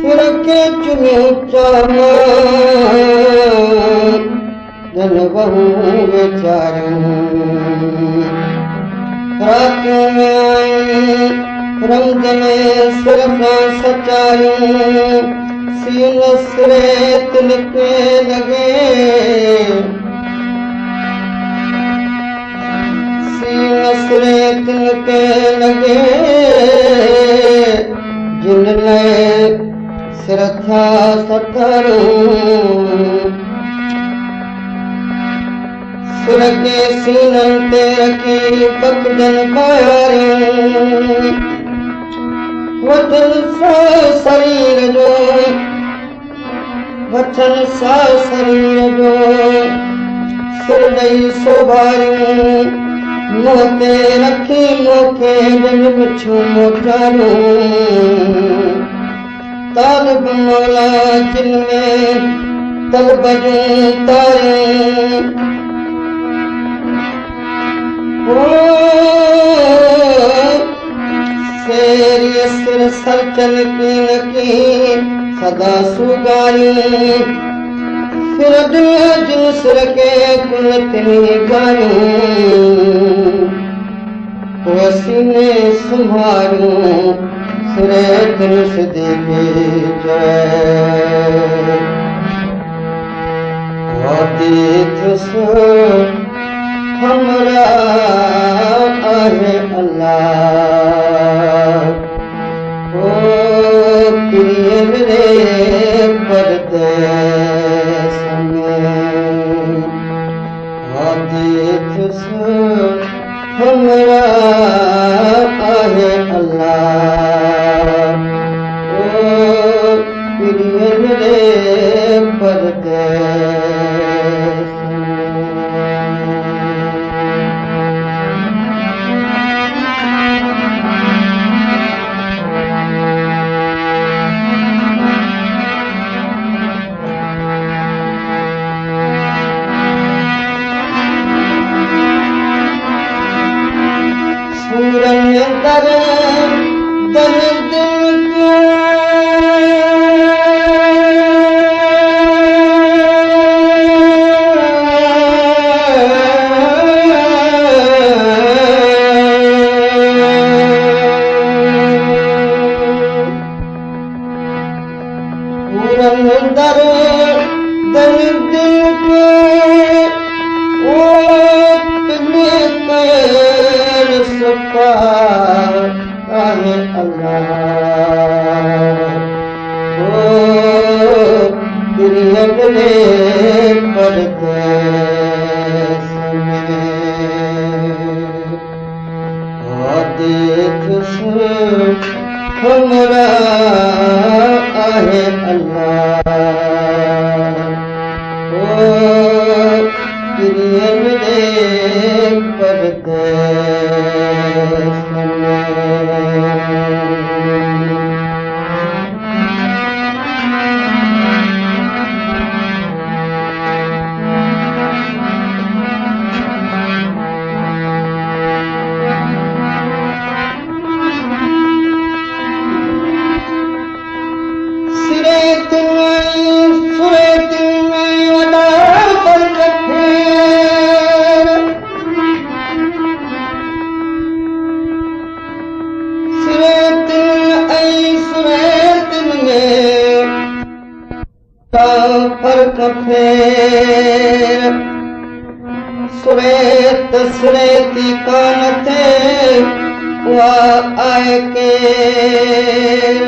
सिरखे चुनूं चामा जन बहू वेचारियूं रातियों में आयूं रंग में सिर सां सचायूं सीन सिरे तिनके लॻे सिरे तिनके लॻे जिन लाइ सिर थिया सतरूं सिर के सीननि ते रखी पकजन ॿाहिरियूं वठन सा शरीर जो सिर ॾेई सोभारियूं मुंह ते रखी मूंखे जन मिठियूं मोटारियूं तालिब मौला जिन में तलब जूं तारियूं सेरिय सिर सरचन की नकी सदा सुगारियूं सिर दिया जिन सिर के कुल तिनी गारियूं सीने संभारियूं सिरे तिन सिद्दीक़ी जय हदीस हमरा आहे अल्लाह ओ प्रिय रे परदेस में हदीस हमरा आहे अल्लाह ओ प्रिय रे परदेस दर दल दिल दर दल दिल के ओ आहे अल्लाह ओ प्रिय रे परदेस में हदीस हमरा आहे अल्लाह ओ प्रिय रे परदेस फर्क फेर सुरेत सुरेती कान थे उहा आहे केर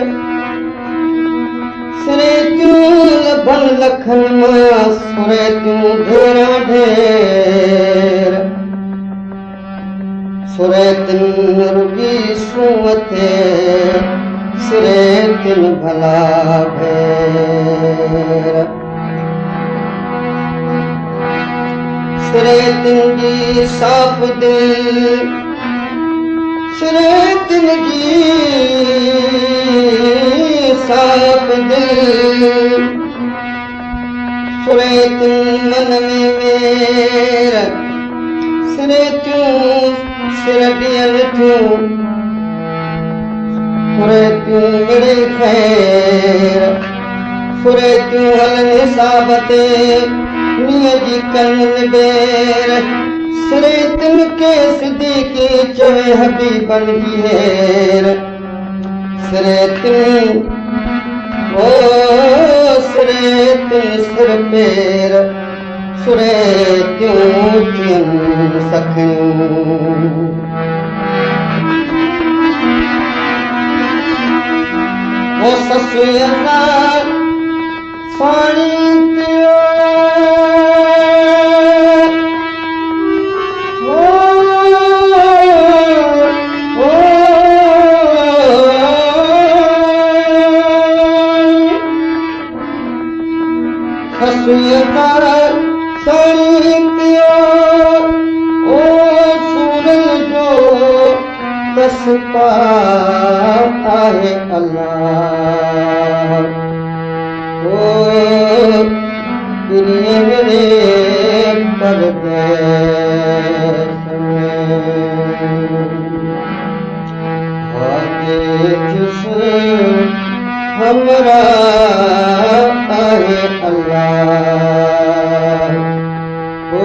सुरेतियूं लभन लखन मां सुरेतियूं ढेरा ढेर सुरेतिन रुगी सूंह थे सुरेतिन भला भेर सुरेतिन जी साफ़ दिल सुरेतिन जी साफ़ दिल सुरेतिन मन में मेर सुरेतियूं सिर ॾियनि थियूं सुरे त्यूं मिड़े खैर सुरे त्यूं हल हिसाब ते मींहं जी कन निबेर सिरे तिनके सिद्दीकी चवे हबीबन जी हेर सिरे तिन ओ सिरे तिन सिर पेर सुरे त्यूं थियन सखियूं वो ससुर साड़ी पियो साड़ी पियो ओ सूरज जो तस्पा आहे अल्लाह ओ दुनिया मेरे परदेस हमरा आहे अल्लाह ओ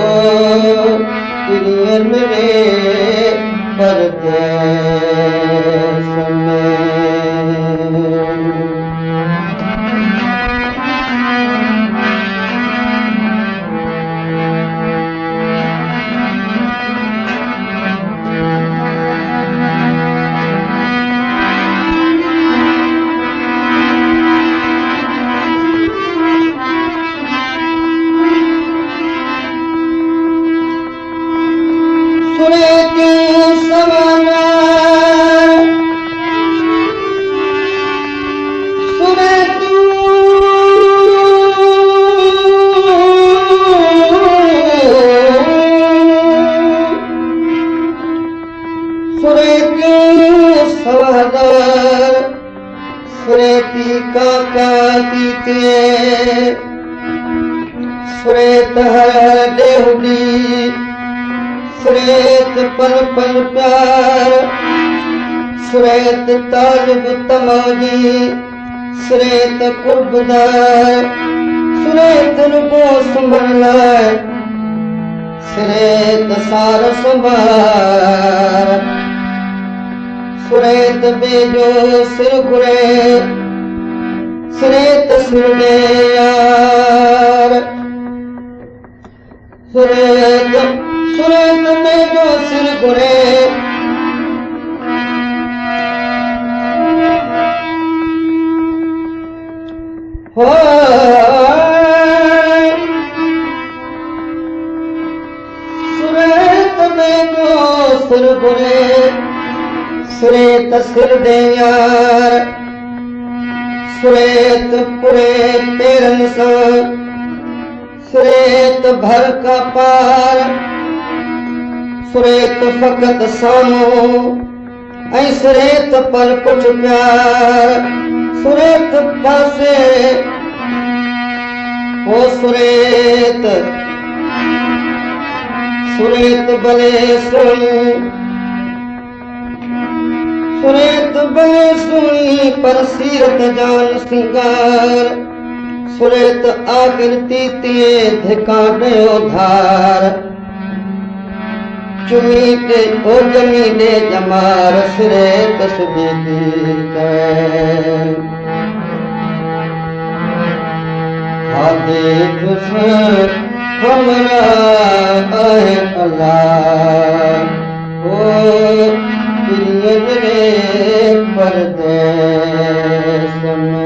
दुनिया मेरे परदेस सुरेत हर देहुदी सुरेत पल पल प्यार सुरेत तालिब तमौजी सुरेत कुर्बदार सुरेत रुपो संभलाए सुरेत सार संभार सुरेत बेजो सिर घुरे सुरेत सुरने यार सुरेत सुरेत में जो सिर घुरे हो सुरेत में जो सिर घुरे सुरेत सिर दे यार सुरेत पुरे पेरन सा सुरेत भर का पार सुरेत फकत सामो ऐं सुरेत पर कुछ प्यार सुरेत पासे ओ सुरेत सुरेत भले सुनी सुरेत भले सुनी पर सीरत जान सिंगार सुरेत आकृति तिए धिका दयो धार चुमी ते ओ जमी दे जमार सुरेत सुबीती कैन देख हमरा आहे अल्लाह ओ दुनिया मेरे परदेस में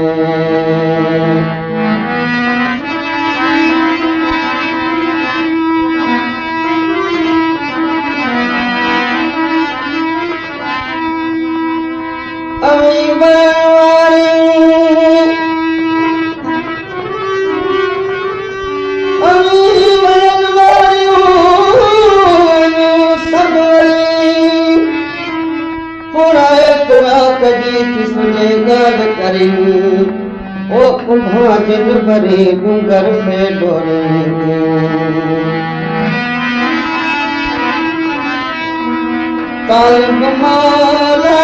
भाजन भरे गुंगर से डोरेंगे काल माला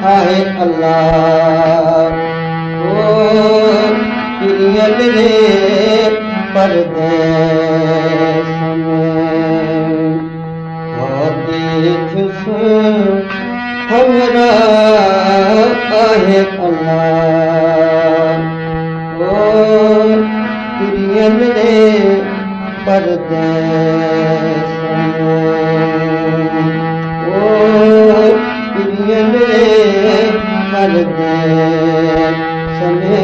आहे अल्लाह ओ प्रिय रे परदेस में देख हमरा आहे अल्लाह ओ प्रिय रे परदेस समय